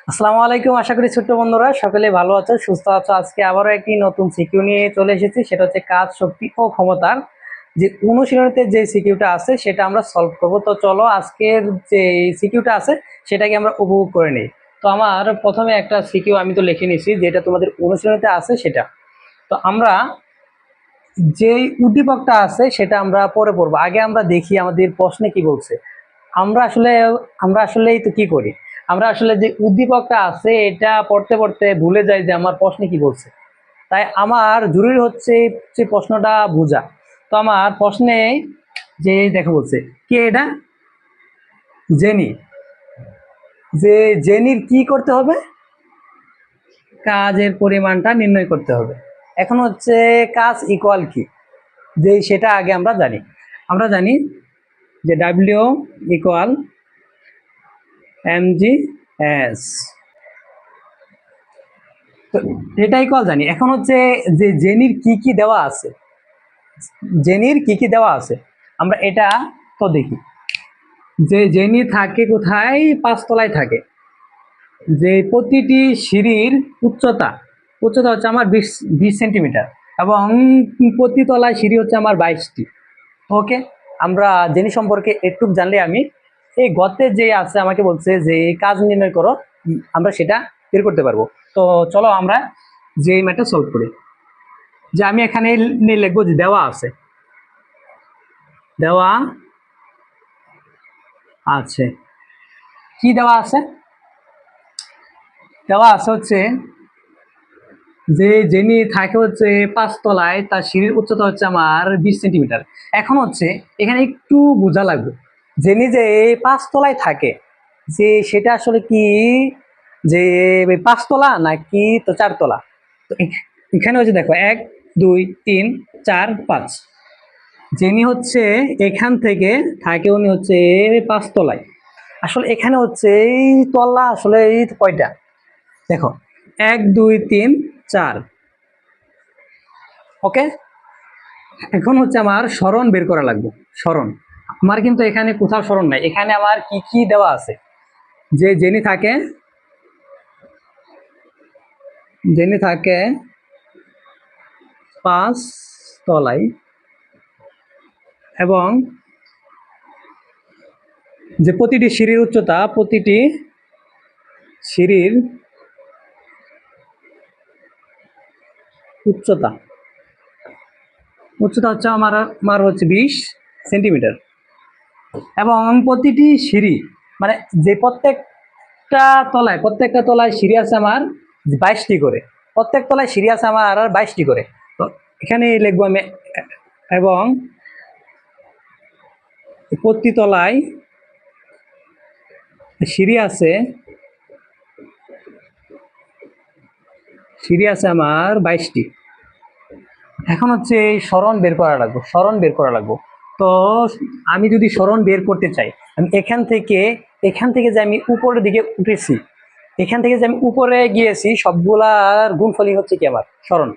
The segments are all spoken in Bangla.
আসসালামু আলাইকুম। আশা করি ছোট্ট বন্ধুরা সকলে ভালো আছো, সুস্থ আছো। আজকে আবারও একটি নতুন সিকিউ নিয়ে চলে এসেছি। সেটা হচ্ছে কাজ, শক্তি ও ক্ষমতার যে অনুশীলনীতে যে সিকিউটা আছে সেটা আমরা সলভ করব। তো চলো আজকের যে সিকিউটা আছে সেটাকে আমরা উপভোগ করে নিই। তো আমার প্রথমে একটা সিকিউ আমি তো লিখে নিয়েছি, যেটা তোমাদের অনুশীলনীতে আছে সেটা। তো আমরা যেই উদ্দীপকটা আছে সেটা আমরা পরে পড়বো। আগে আমরা দেখি আমাদের প্রশ্নে কি বলছে। আমরা আসলে আমরা আসলেই তো কি করি, আমরা আসলে যে উদ্দীপকটা আছে এটা পড়তে পড়তে ভুলে যাই যে আমার প্রশ্নে কি বলছে। তাই আমার জরুরি হচ্ছে যে প্রশ্নটা বোঝা। তো আমার প্রশ্নে যে দেখো বলছে কে এটা, জেনি। যে জেনির কি করতে হবে, কাজের পরিমাণটা নির্ণয় করতে হবে। এখন হচ্ছে কাজ ইকুয়াল কি, যে সেটা আগে আমরা জানি যে ডাব্লিউ ইকুয়াল এমজি এস। তো এটাই কল জানি। এখন হচ্ছে যে জেনির কি কি দেওয়া আছে, জেনির কি কি দেওয়া আছে আমরা এটা তো দেখি। যে জেনি থাকে কোথায়, পাঁচতলায় থাকে। যে প্রতিটি সিঁড়ির উচ্চতা উচ্চতা হচ্ছে আমার 20 সেন্টিমিটার এবং প্রতি তলায় সিঁড়ি হচ্ছে আমার 22টি। ওকে, আমরা জেনি সম্পর্কে একটু জানলে আমি এই গতে যে আছে আমাকে বলছে যে কাজ নির্ণয় করো, আমরা সেটা বের করতে পারবো। তো চলো আমরা যে ম্যাটটা সলভ করি। যে আমি এখানে লিখবো যে দেওয়া আছে, দেওয়া আছে। কি দেওয়া আছে? দেওয়া আছে হচ্ছে যে যিনি থাকে হচ্ছে পাঁচতলায়, তার সিঁড়ির উচ্চতা হচ্ছে আমার 20 সেন্টিমিটার। এখন হচ্ছে এখানে একটু বোঝা লাগবে, যিনি যে পাঁচতলায় থাকে যে সেটা আসলে কি, যে পাঁচতলা নাকি তো চারতলা। তো এখানে হচ্ছে দেখো 1 2 3 4 5। যিনি হচ্ছে এখান থেকে থাকে উনি হচ্ছে পাঁচতলায়। আসলে এখানে হচ্ছে এই তলা আসলে এই কয়টা দেখো, 1 2 3 4। ওকে, এখন হচ্ছে আমার সরণ বের করা লাগবে। সরণ আমার কিন্তু এখানে কোথাও সরণ নাই। এখানে আমার কি কি দেওয়া আছে, যে জেনে থাকে পাঁচ তলায় এবং যে প্রতিটি সিঁড়ির উচ্চতা, প্রতিটি সিঁড়ির উচ্চতা উচ্চতা হচ্ছে আমার আমার হচ্ছে 20 সেন্টিমিটার। এবং প্রতিটি সিঁড়ি মানে যে প্রত্যেকটা তলায় সিঁড়ি আছে আমার 22টি করে। প্রত্যেক তলায় সিঁড়ি আছে আমার আর 22টি করে। তো এখানে লিখবো আমি, এবং প্রতি তলায় সিঁড়ি আছে আমার 22টি। এখন হচ্ছে এই সরণ বের করা লাগবো। তো আমি যদি সরণ বের করতে চাই, আমি এখান থেকে যে আমি উপরের দিকে উঠেছি, এখান থেকে যে আমি উপরে গিয়েছি সবগুলার গুণফলই হচ্ছে কি আমার সরণ।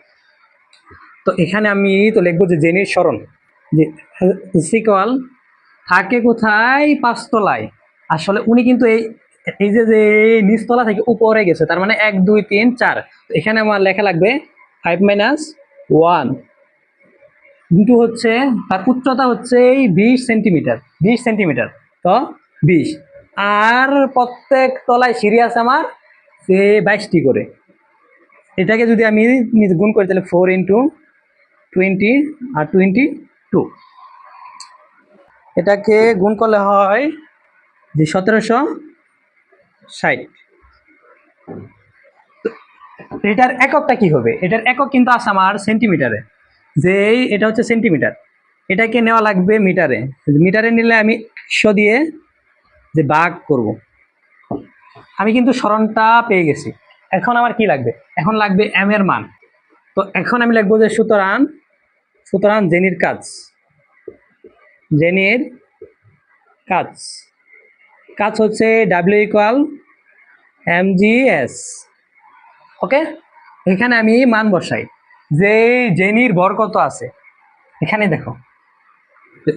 তো এখানে আমি তো লিখবো যে জেনির সরণ যে ইকুয়াল থাকে কোথায়, পাঁচতলায়। আসলে উনি কিন্তু এই এই যে যে নিচতলা থেকে উপরে গেছে, তার মানে 1 2 3 4। এখানে আমার লেখা লাগবে 5 - 1 কিন্তু হচ্ছে তার উচ্চতা হচ্ছে এই 20 সেন্টিমিটার। 20 সেন্টিমিটার, তো 20। আর প্রত্যেক তলায় সিঁড়ি আছে আমার সে 22টি করে। এটাকে যদি আমি গুণ করি তাহলে 4 × 20 আর 22। এটাকে গুণ করলে হয় যে 1760। এটার এককটা কি হবে? এটার একক কিন্তু আছে আমার সেন্টিমিটারে। যে এটা হচ্ছে সেন্টিমিটার, এটাকে নেওয়া লাগবে মিটারে। মিটারে নিলে আমি 100 দিয়ে যে ভাগ করব। আমি কিন্তু সরণটা পেয়ে গেছি। এখন আমার কি লাগবে? এখন লাগবে এম এর মান। তো এখন আমি লিখবো যে সুতরাং জেনির কাজ কাজ হচ্ছে ডাব্লিউ ইকুয়াল এমজিএস। ওকে, এখানে আমি মান বসাই যে জেনির ভর কত আছে। এখানে দেখো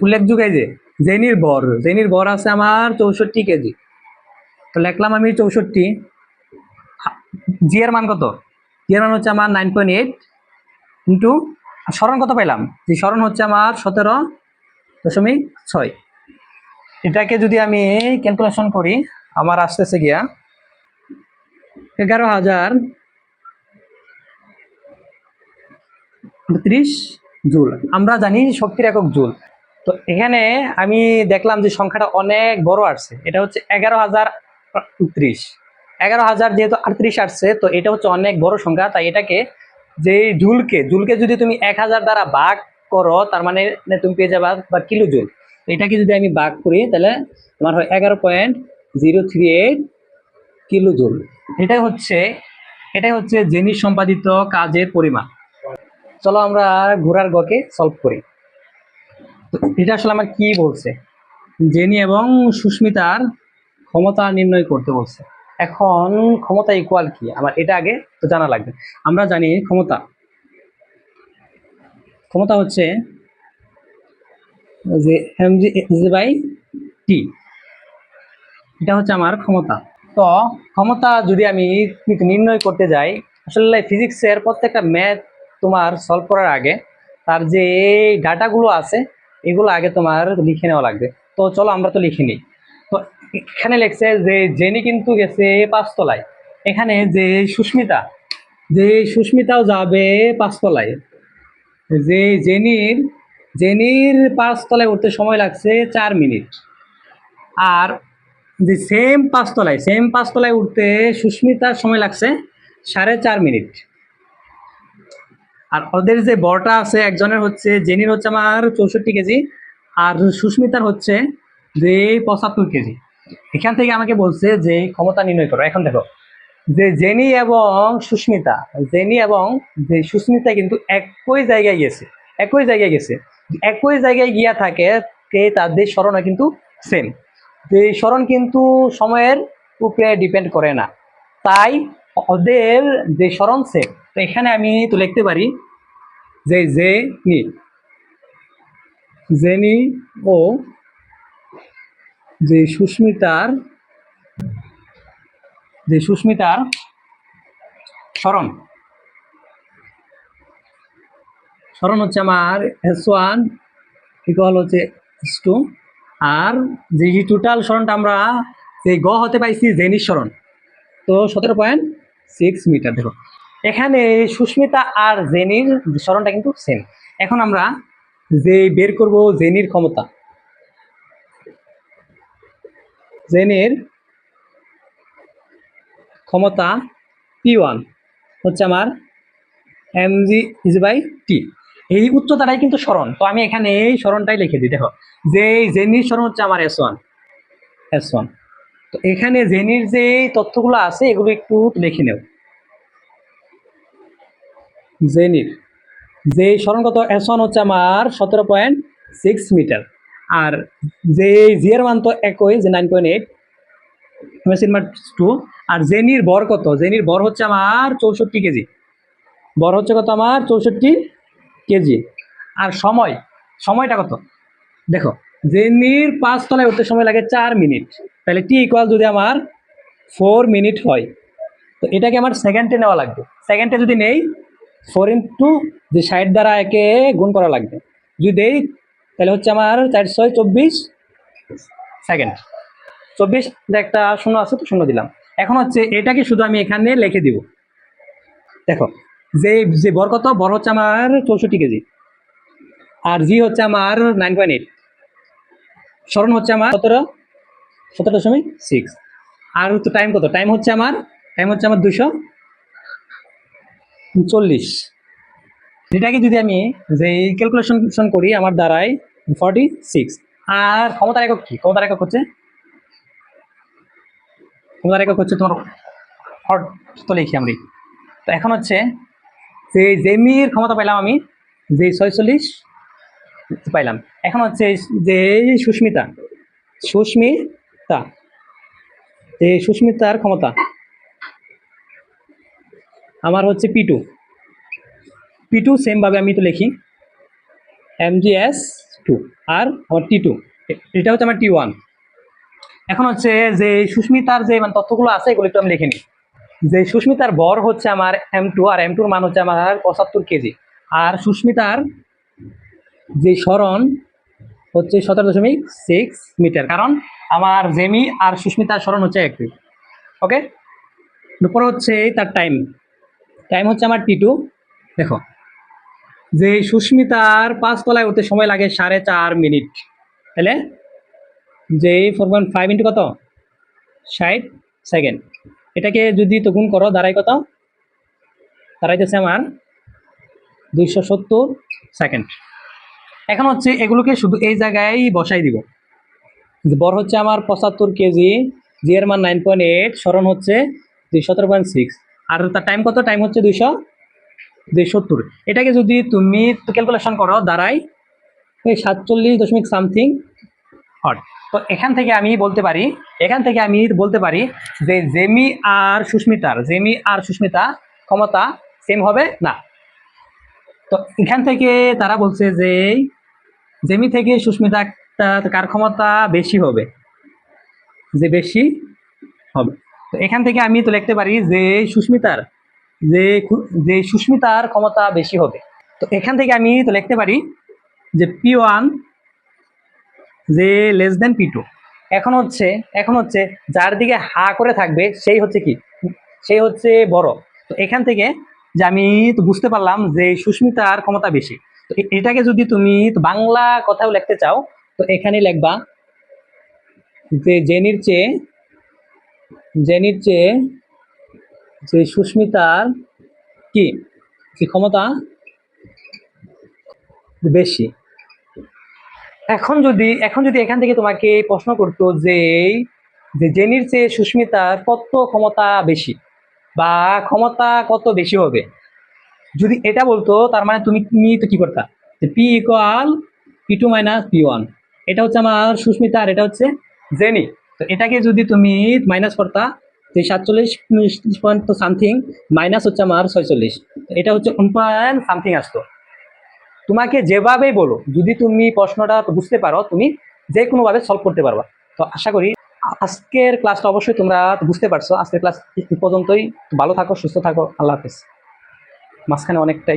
উল্লেখযোগ্য যে জেনির ভর আছে আমার 64 কেজি। তো লিখলাম আমি 64 জি এর মান কত? জি এর মান হচ্ছে আমার 9.8 ইন্টু স্মরণ কত পেলাম? যে স্মরণ হচ্ছে আমার 17.6। এটাকে যদি আমি ক্যালকুলেশন করি আমার আসতেছে গিয়া 11,030 জুল। আমরা জানি শক্তির একক জুল। তো এখানে আমি দেখলাম যে সংখ্যাটা অনেক বড় আসছে, এটা হচ্ছে 11,030। 11,000 যেহেতু 38 আসছে, তো এটা হচ্ছে অনেক বড় সংখ্যা। তাই এটাকে যে জুলকে যদি তুমি 1,000 দ্বারা ভাগ করো, তার মানে তুমি পেয়ে যাবা বা কিলো জুল। এটাকে যদি আমি ভাগ করি তাহলে তোমার হয় 11.038 কিলো জুল। এটাই হচ্ছে জেনির সম্পাদিত কাজের পরিমাণ। চলো আমরা ঘোড়ার গকে সলভ করি। তো এটা আসলে আমার কি বলছে, জেনি এবং সুস্মিতার ক্ষমতা নির্ণয় করতে বলছে। এখন ক্ষমতা ইকুয়াল কি আমার এটা আগে তো জানা লাগবে। আমরা জানি ক্ষমতা হচ্ছে যে mg বাই টি, এটা হচ্ছে আমার ক্ষমতা। তো ক্ষমতা যদি আমি নির্ণয় করতে যাই, আসলে ফিজিক্সের প্রত্যেকটা ম্যাথ তোমার সলভ করার আগে তার যে ডাটাগুলো আছে এগুলো আগে তোমার লিখে নেওয়া লাগবে। তো চলো আমরা তো লিখে নিই। তো এখানে লেখছে যে জেনি কিন্তু গেছে 5 তলায়। এখানে যে সুস্মিতাও যাবে 5 তলায়। যে জেনির জেনির 5 তলায় উঠতে সময় লাগছে 4 মিনিট। আর যে সেম 5 তলায় উঠতে সুস্মিতার সময় লাগছে 4.5 মিনিট। আর ওদের যে বরটা আছে, একজনের হচ্ছে জেনির হচ্ছে আমার 64 কেজি, আর সুস্মিতার হচ্ছে যে 75 কেজি। এখান থেকে আমাকে বলছে যে ক্ষমতা নির্ণয় করো। এখন দেখো যে জেনি এবং সুস্মিতা কিন্তু একই জায়গায় গিয়া থাকে, তাদের স্মরণ কিন্তু সেম। যে স্মরণ কিন্তু সময়ের উপরে ডিপেন্ড করে না, তাই ওদের যে স্মরণ সেম। তো এখানে আমি তো লিখতে পারি যে জেনি ও যে সুস্মিতার স্মরণ হচ্ছে আমার S1 ইকুয়াল হচ্ছে S2। আর যে টোটাল স্মরণটা আমরা যে হতে পাইছি জেনির স্মরণ, তো 17.6 মিটার। দেখো এখানে সুস্মিতা আর জেনির স্মরণটা কিন্তু সেম। এখন আমরা যে বের করব জেনির ক্ষমতা P1 হচ্ছে আমার mg/t। এই উচ্চতাটাই কিন্তু স্মরণ, তো আমি এখানে এই স্মরণটাই লিখে দিই। দেখো যে জেনির স্মরণ হচ্ছে আমার S1। তো এখানে জেনির যে তথ্যগুলো আছে এগুলো একটু লিখে নেও। জেনির যে স্মরণ কত S1 হচ্ছে আমার 17.6 মিটার। আর যে জি এর মান তো একই, যে 9.8 2। আর জেনির ভর কত? জেনির ভর হচ্ছে আমার 64 কেজি। ভর হচ্ছে কত আমার? 64 কেজি। আর সময়টা কত? দেখো জেনির 5 তলায় উঠতে সময় লাগে 4 মিনিট, তাহলে টি ইকুয়াল যদি আমার 4 মিনিট হয়, তো এটাকে আমার সেকেন্ডে নেওয়া লাগবে। সেকেন্ডে যদি নেই 4 ইন্টু যে 60 দ্বারা একে গুণ করা লাগবে। যদি দেই তাহলে হচ্ছে আমার 424 সেকেন্ড। 24 একটা শূন্য আছে, তো শূন্য দিলাম। এখন হচ্ছে এটাকে শুধু আমি এখানে লিখে দিব। দেখো যে যে ভর কত? ভর হচ্ছে আমার 64 কেজি। আর জি হচ্ছে আমার 9.8। স্মরণ হচ্ছে আমার 17.6। আর তো টাইম কত? টাইম হচ্ছে আমার 240। যেটাকে যদি আমি যে ক্যালকুলেশন করি আমার দ্বারাই 46। আর ক্ষমতার একক কি? ক্ষমতার একক হচ্ছে তোমার হট। তো লিখি আমি। তো এখন হচ্ছে যে জেমির ক্ষমতা পাইলাম আমি, যে 46 পাইলাম। এখন হচ্ছে যে সুস্মিতার ক্ষমতা আমার হচ্ছে P2 সেম ভাবে আমি তো লিখি mgs2। আর আমার T2, এটা হচ্ছে আমার T1। এখন হচ্ছে যে সুস্মিতার যে তথ্যগুলো আছে এগুলো একটু আমি লিখে নিই। যে সুস্মিতার ভর হচ্ছে আমার m2, আর m2-র মান হচ্ছে আমার 75 কেজি, আর সুস্মিতার যে সরণ হচ্ছে 17.6 মিটার, কারণ আমার জেমি আর সুস্মিতার সরণ হচ্ছে একই। ওকে, তারপরে হচ্ছে তার টাইম। টাইম হচ্ছে আমার T2। দেখো, যে সুস্মিতার 5 তলায় উঠতে সময় লাগে 4.5 মিনিট, তাহলে যে 4.5 ইন্টু কত, 60 সেকেন্ড, এটাকে যদি তো গুণ করো দাঁড়ায় কত, দাঁড়াইতেছে আমার 270 সেকেন্ড। এখন হচ্ছে এগুলোকে শুধু এই জায়গায় বসাই দিব। বর হচ্ছে আমার 75 কেজি, জি এর মান 9.8, সরণ হচ্ছে 17.6, আর তার টাইম কত, টাইম হচ্ছে 270। এটাকে যদি তুমি ক্যালকুলেশন করো দাঁড়াই ওই 47 সামথিং হট। তো এখান থেকে আমি বলতে পারি যে জেমি আর সুস্মিতা ক্ষমতা সেম হবে না। তো এখান থেকে তারা বলছে যে জেমি থেকে সুস্মিতা কার ক্ষমতা বেশি হবে, যে বেশি হবে। তো এখান থেকে আমি তো লিখতে পারি যে সুস্মিতার ক্ষমতা বেশি হবে। তো এখান থেকে আমি তো লিখতে পারি যে P1 যে লেস দেন P2। এখন হচ্ছে যার দিকে হা করে থাকবে সেই হচ্ছে বড়। তো এখান থেকে যে আমি তো বুঝতে পারলাম যে সুস্মিতার ক্ষমতা বেশি। তো এটাকে যদি তুমি বাংলা কথাও লিখতে চাও, তো এখানে লিখবা যে জেনির চেয়ে যে সুস্মিতার কি যে ক্ষমতা বেশি। এখন যদি এখান থেকে তোমাকে প্রশ্ন করতো যে জেনির চেয়ে সুস্মিতার কত ক্ষমতা বেশি বা ক্ষমতা কত বেশি হবে, যদি এটা বলতো, তার মানে তুমি তো কি করতা, যে P equal P2 minus P1। এটা হচ্ছে আমার সুস্মিতা আর এটা হচ্ছে জেনি। তো এটাকে যদি তুমি মাইনাস করতা, যে 47 পয়েন্ট সামথিং মাইনাস হচ্ছে আমার 46, এটা হচ্ছে 1 সামথিং আসতো। তোমাকে যেভাবেই বলো, যদি তুমি প্রশ্নটা বুঝতে পারো, তুমি যে কোনোভাবে সলভ করতে পারবা। তো আশা করি আজকের ক্লাসটা অবশ্যই তোমরা বুঝতে পারছো। আজকের ক্লাস পর্যন্তই। ভালো থাকো, সুস্থ থাকো, আল্লাহ হাফেজ। মাঝখানে অনেকটাই